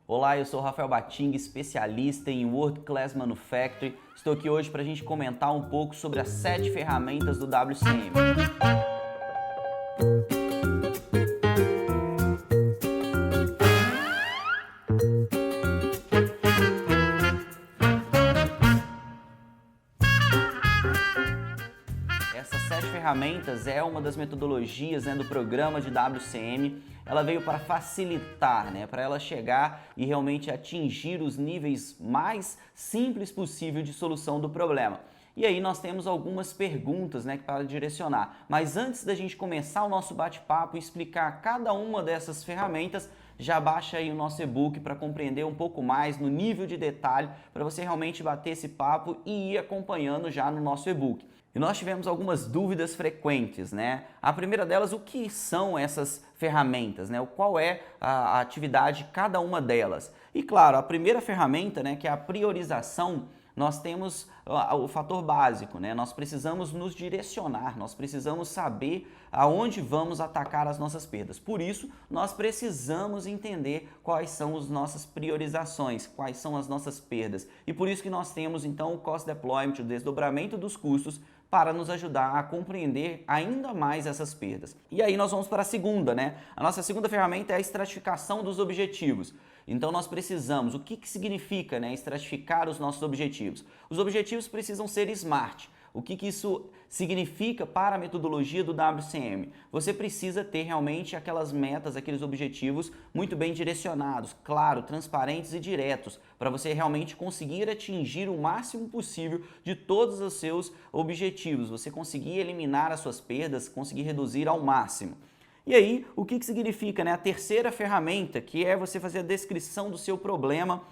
Olá, eu sou o Rafael Bating, especialista em World Class Manufacturing. Estou aqui hoje para a gente comentar um pouco sobre as 7 ferramentas do WCM. Essas 7 ferramentas é uma das metodologias do programa de WCM. Ela veio para facilitar, para ela chegar e realmente atingir os níveis mais simples possível de solução do problema. E aí nós temos algumas perguntas para direcionar. Mas antes da gente começar o nosso bate-papo e explicar cada uma dessas ferramentas, já baixa aí o nosso e-book para compreender um pouco mais no nível de detalhe, para você realmente bater esse papo e ir acompanhando já no nosso e-book. E nós tivemos algumas dúvidas frequentes, A primeira delas, o que são essas ferramentas, Qual é a atividade de cada uma delas? E claro, a primeira ferramenta, que é a priorização, nós temos o fator básico, Nós precisamos nos direcionar, nós precisamos saber aonde vamos atacar as nossas perdas. Por isso, nós precisamos entender quais são as nossas priorizações, quais são as nossas perdas. E por isso que nós temos então o Cost Deployment, o desdobramento dos custos, para nos ajudar a compreender ainda mais essas perdas. E aí nós vamos para a segunda, A nossa segunda ferramenta é a estratificação dos objetivos. Então nós precisamos, o que significa estratificar os nossos objetivos? Os objetivos precisam ser SMART. O que isso significa para a metodologia do WCM? Você precisa ter realmente aquelas metas, aqueles objetivos muito bem direcionados, claro, transparentes e diretos, para você realmente conseguir atingir o máximo possível de todos os seus objetivos, você conseguir eliminar as suas perdas, conseguir reduzir ao máximo. E aí, o que significa a terceira ferramenta, que é você fazer a descrição do seu problema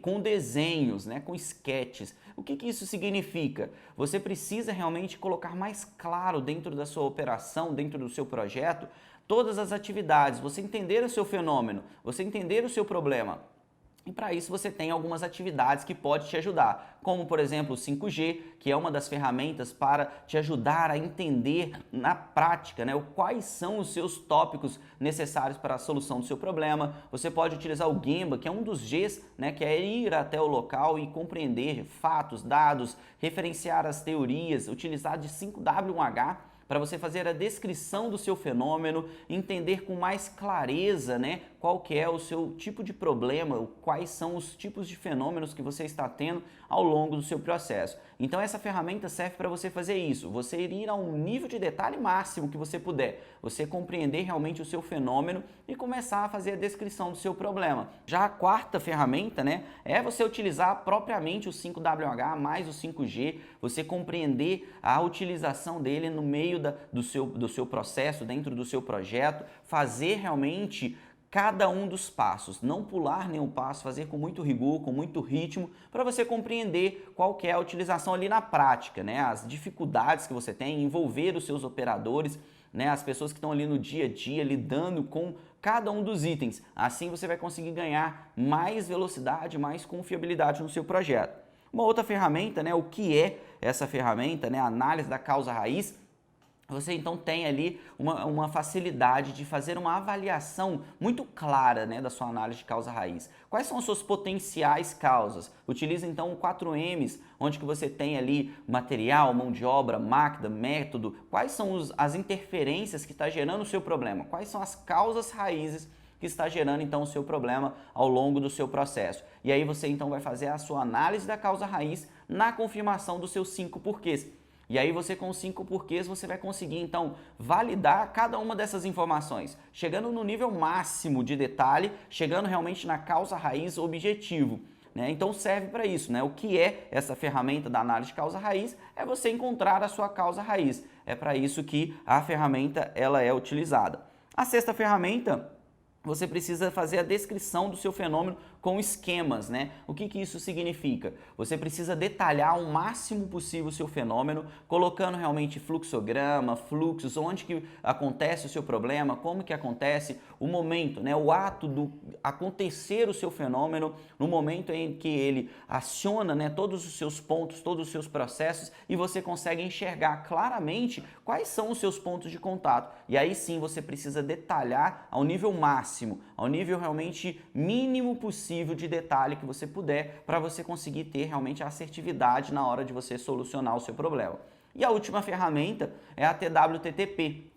com desenhos, com sketches. O que isso significa? Você precisa realmente colocar mais claro dentro da sua operação, dentro do seu projeto, todas as atividades, você entender o seu fenômeno, você entender o seu problema. E para isso você tem algumas atividades que pode te ajudar, como por exemplo o 5G, que é uma das ferramentas para te ajudar a entender na prática quais são os seus tópicos necessários para a solução do seu problema. Você pode utilizar o Gemba, que é um dos Gs, que é ir até o local e compreender fatos, dados, referenciar as teorias, utilizar de 5W1H, para você fazer a descrição do seu fenômeno, entender com mais clareza qual que é o seu tipo de problema, quais são os tipos de fenômenos que você está tendo ao longo do seu processo. Então essa ferramenta serve para você fazer isso, você ir a um nível de detalhe máximo que você puder, você compreender realmente o seu fenômeno e começar a fazer a descrição do seu problema. Já a quarta ferramenta é você utilizar propriamente o 5WH mais o 5G, você compreender a utilização dele no meio do seu processo, dentro do seu projeto, fazer realmente cada um dos passos, não pular nenhum passo, fazer com muito rigor, com muito ritmo, para você compreender qual que é a utilização ali na prática, as dificuldades que você tem, envolver os seus operadores, as pessoas que estão ali no dia a dia lidando com cada um dos itens. Assim você vai conseguir ganhar mais velocidade, mais confiabilidade no seu projeto. Uma outra ferramenta, o que é essa ferramenta, a análise da causa raiz. Você então tem ali uma facilidade de fazer uma avaliação muito clara da sua análise de causa raiz. Quais são as suas potenciais causas? Utilize então o 4Ms, onde que você tem ali material, mão de obra, máquina, método. Quais são as interferências que está gerando o seu problema? Quais são as causas raízes que está gerando então o seu problema ao longo do seu processo? E aí você então vai fazer a sua análise da causa raiz na confirmação dos seus 5 porquês. E aí você com os 5 porquês você vai conseguir então validar cada uma dessas informações, chegando no nível máximo de detalhe, chegando realmente na causa raiz objetivo. Então serve para isso. O que é essa ferramenta da análise de causa raiz? É você encontrar a sua causa raiz. É para isso que a ferramenta ela é utilizada. A sexta ferramenta, você precisa fazer a descrição do seu fenômeno com esquemas, O que isso significa? Você precisa detalhar o máximo possível o seu fenômeno, colocando realmente fluxograma, fluxos, onde que acontece o seu problema, como que acontece, o momento, né, o ato do acontecer o seu fenômeno, no momento em que ele aciona, né, todos os seus pontos, todos os seus processos e você consegue enxergar claramente quais são os seus pontos de contato. E aí sim você precisa detalhar ao nível máximo, ao nível realmente mínimo possível de detalhe que você puder para você conseguir ter realmente a assertividade na hora de você solucionar o seu problema. E a última ferramenta é a TWTTP.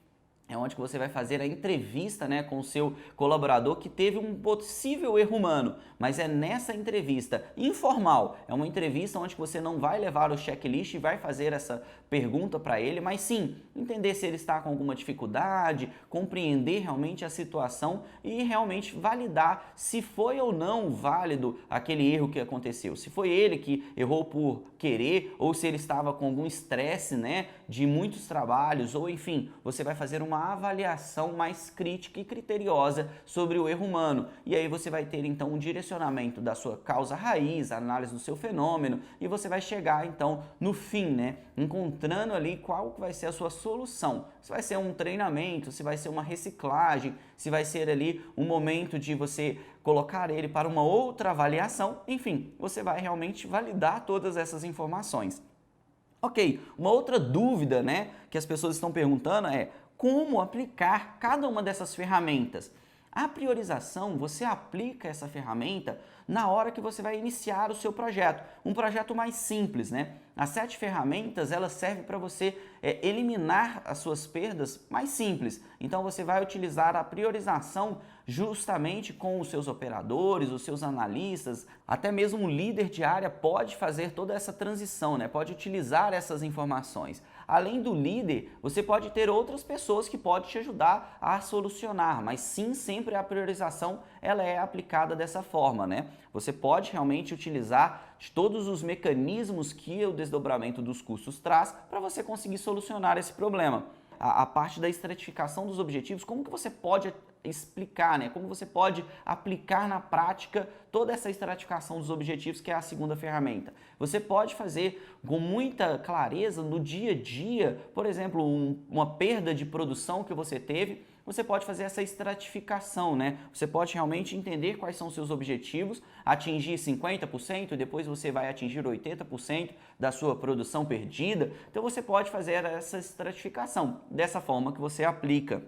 É onde que você vai fazer a entrevista, né, com o seu colaborador que teve um possível erro humano, mas é nessa entrevista informal, é uma entrevista onde você não vai levar o checklist e vai fazer essa pergunta para ele, mas sim entender se ele está com alguma dificuldade, compreender realmente a situação e realmente validar se foi ou não válido aquele erro que aconteceu, se foi ele que errou por querer ou se ele estava com algum estresse, né, de muitos trabalhos ou enfim, você vai fazer uma avaliação mais crítica e criteriosa sobre o erro humano. E aí você vai ter então um direcionamento da sua causa raiz, a análise do seu fenômeno e você vai chegar então no fim, né, encontrando ali qual vai ser a sua solução. Se vai ser um treinamento, se vai ser uma reciclagem, se vai ser ali um momento de você colocar ele para uma outra avaliação, enfim, você vai realmente validar todas essas informações. Ok, uma outra dúvida, né, que as pessoas estão perguntando é como aplicar cada uma dessas ferramentas. A priorização, você aplica essa ferramenta na hora que você vai iniciar o seu projeto, um projeto mais simples, né? As 7 ferramentas, elas servem para você eliminar as suas perdas mais simples. Então você vai utilizar a priorização justamente com os seus operadores, os seus analistas, até mesmo um líder de área pode fazer toda essa transição, né? Pode utilizar essas informações. Além do líder, você pode ter outras pessoas que podem te ajudar a solucionar, mas sim, sempre a priorização ela é aplicada dessa forma, né? Você pode realmente utilizar de todos os mecanismos que o desdobramento dos custos traz para você conseguir solucionar esse problema. A parte da estratificação dos objetivos, como que você pode explicar, né? Como você pode aplicar na prática toda essa estratificação dos objetivos, que é a segunda ferramenta. Você pode fazer com muita clareza no dia a dia, por exemplo, uma perda de produção que você teve, você pode fazer essa estratificação, né? Você pode realmente entender quais são os seus objetivos, atingir 50% e depois você vai atingir 80% da sua produção perdida. Então você pode fazer essa estratificação dessa forma que você aplica.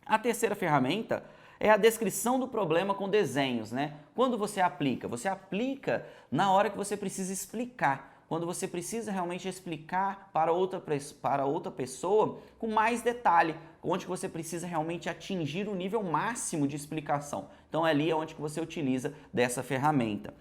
A terceira ferramenta é a descrição do problema com desenhos, né? Quando você aplica na hora que você precisa explicar. Quando você precisa realmente explicar para outra pessoa com mais detalhe, onde você precisa realmente atingir o nível máximo de explicação. Então é ali onde que você utiliza dessa ferramenta.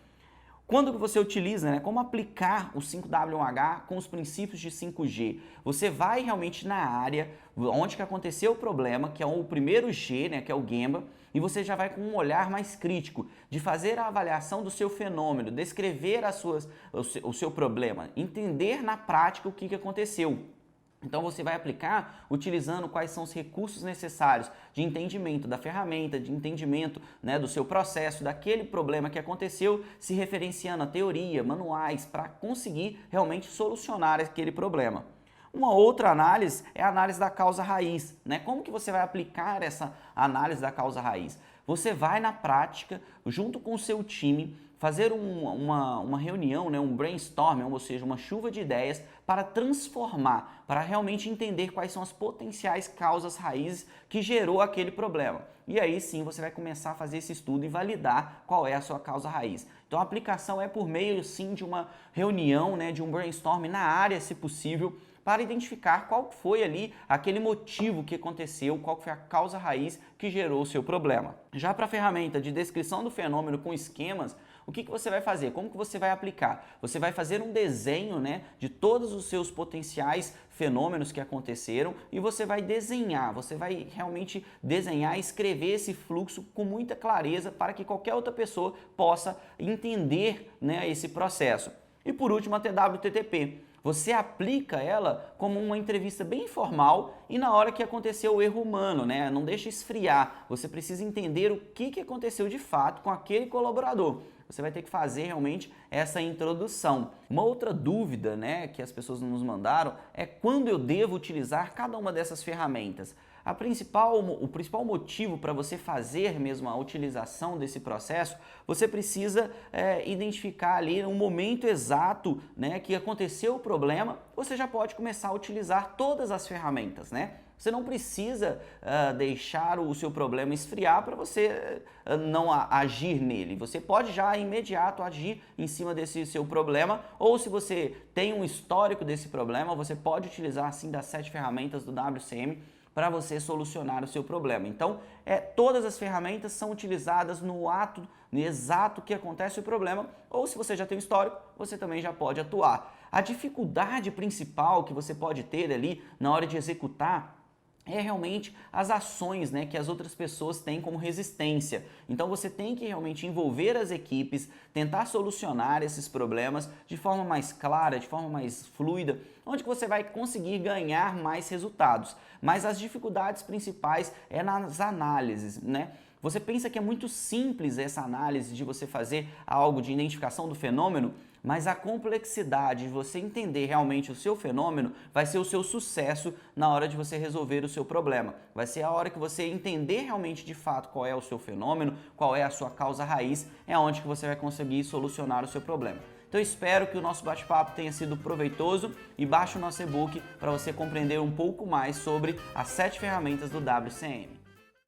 Quando que você utiliza, né, como aplicar o 5W1H com os princípios de 5G? Você vai realmente na área onde que aconteceu o problema, que é o primeiro G, né, que é o Gemba, e você já vai com um olhar mais crítico de fazer a avaliação do seu fenômeno, descrever o seu problema, entender na prática o que aconteceu. Então você vai aplicar utilizando quais são os recursos necessários de entendimento da ferramenta, de entendimento, né, do seu processo, daquele problema que aconteceu, se referenciando a teoria, manuais, para conseguir realmente solucionar aquele problema. Uma outra análise é a análise da causa raiz, né? Como que você vai aplicar essa análise da causa raiz? Você vai na prática, junto com o seu time, fazer uma reunião, né, um brainstorm, ou seja, uma chuva de ideias para transformar, para realmente entender quais são as potenciais causas raízes que gerou aquele problema. E aí sim você vai começar a fazer esse estudo e validar qual é a sua causa raiz. Então a aplicação é por meio sim de uma reunião, né, de um brainstorm na área, se possível, para identificar qual foi ali aquele motivo que aconteceu, qual foi a causa raiz que gerou o seu problema. Já para a ferramenta de descrição do fenômeno com esquemas, o que você vai fazer? Como que você vai aplicar? Você vai fazer um desenho, né, de todos os seus potenciais fenômenos que aconteceram e você vai desenhar, você vai realmente desenhar e escrever esse fluxo com muita clareza para que qualquer outra pessoa possa entender, né, esse processo. E por último, a TWTTP. Você aplica ela como uma entrevista bem informal e na hora que aconteceu o erro humano, né? Não deixa esfriar. Você precisa entender o que aconteceu de fato com aquele colaborador. Você vai ter que fazer realmente essa introdução. Uma outra dúvida, né, que as pessoas nos mandaram é quando eu devo utilizar cada uma dessas ferramentas. O principal motivo para você fazer mesmo a utilização desse processo, você precisa identificar ali um momento exato, né, que aconteceu o problema, você já pode começar a utilizar todas as ferramentas, né? Você não precisa deixar o seu problema esfriar para você não agir nele. Você pode já imediato agir em cima desse seu problema, ou se você tem um histórico desse problema, você pode utilizar sim das 7 ferramentas do WCM para você solucionar o seu problema. Então, todas as ferramentas são utilizadas no ato exato que acontece o problema, ou se você já tem um histórico, você também já pode atuar. A dificuldade principal que você pode ter ali na hora de executar é realmente as ações, né, que as outras pessoas têm como resistência. Então você tem que realmente envolver as equipes, tentar solucionar esses problemas de forma mais clara, de forma mais fluida, onde que você vai conseguir ganhar mais resultados. Mas as dificuldades principais é nas análises, né? Você pensa que é muito simples essa análise de você fazer algo de identificação do fenômeno, mas a complexidade de você entender realmente o seu fenômeno vai ser o seu sucesso na hora de você resolver o seu problema. Vai ser a hora que você entender realmente de fato qual é o seu fenômeno, qual é a sua causa raiz, é onde que você vai conseguir solucionar o seu problema. Então eu espero que o nosso bate-papo tenha sido proveitoso e baixe o nosso e-book para você compreender um pouco mais sobre as 7 ferramentas do WCM.